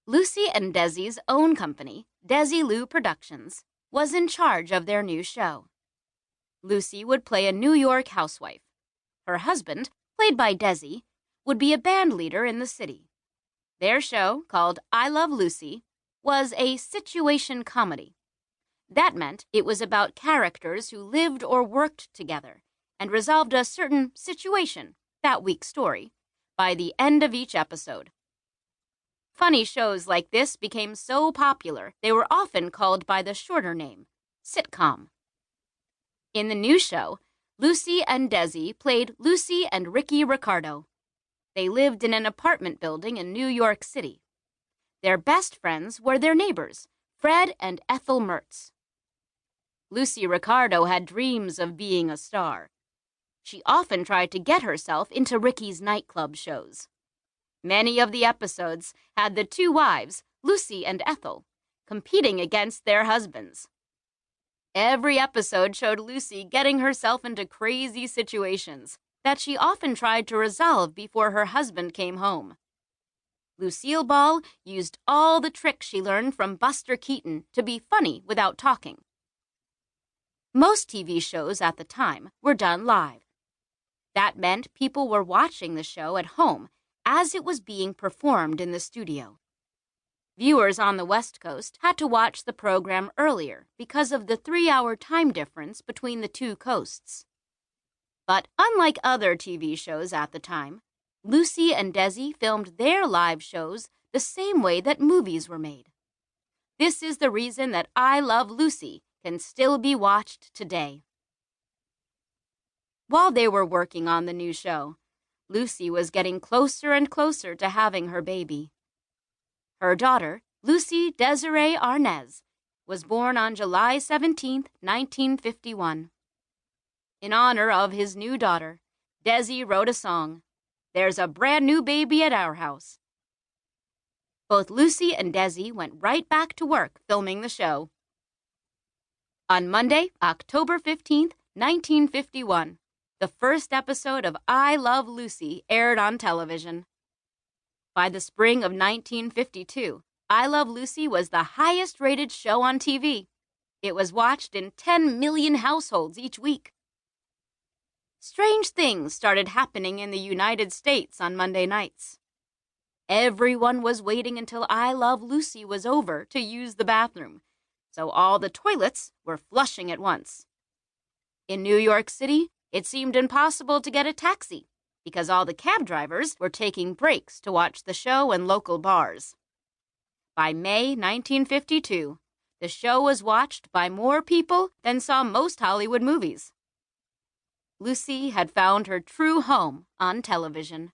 Lucy and Desi's own company, Desilu Productions, was in charge of their new show. Lucy would play a New York housewife. Her husband, played by Desi, would be a band leader in the city. Their show, called I Love Lucy, was a situation comedy. That meant it was about characters who lived or worked together and resolved a certain situation, that week's story, by the end of each episode. Funny shows like this became so popular they were often called by the shorter name, sitcom. In the new show, Lucy and Desi played Lucy and Ricky Ricardo. They lived in an apartment building in New York City. Their best friends were their neighbors, Fred and Ethel Mertz. Lucy Ricardo had dreams of being a star. She often tried to get herself into Ricky's nightclub shows. Many of the episodes had the two wives, Lucy and Ethel, competing against their husbands. Every episode showed Lucy getting herself into crazy situations that she often tried to resolve before her husband came home. Lucille Ball used all the tricks she learned from Buster Keaton to be funny without talking. Most TV shows at the time were done live. That meant people were watching the show at home as it was being performed in the studio. Viewers on the West Coast had to watch the program earlier because of the 3-hour time difference between the two coasts. But unlike other TV shows at the time, Lucy and Desi filmed their live shows the same way that movies were made. This is the reason that I Love Lucy can still be watched today. While they were working on the new show, Lucy was getting closer and closer to having her baby. Her daughter, Lucy Desiree Arnaz, was born on July 17, 1951. In honor of his new daughter, Desi wrote a song, "There's a Brand New Baby at Our House." Both Lucy and Desi went right back to work filming the show. On Monday, October 15, 1951, the first episode of I Love Lucy aired on television. By the spring of 1952, I Love Lucy was the highest-rated show on TV. It was watched in 10 million households each week. Strange things started happening in the United States on Monday nights. Everyone was waiting until I Love Lucy was over to use the bathroom, so all the toilets were flushing at once. In New York City, it seemed impossible to get a taxi because all the cab drivers were taking breaks to watch the show in local bars. By May 1952, the show was watched by more people than saw most Hollywood movies. Lucy had found her true home on television.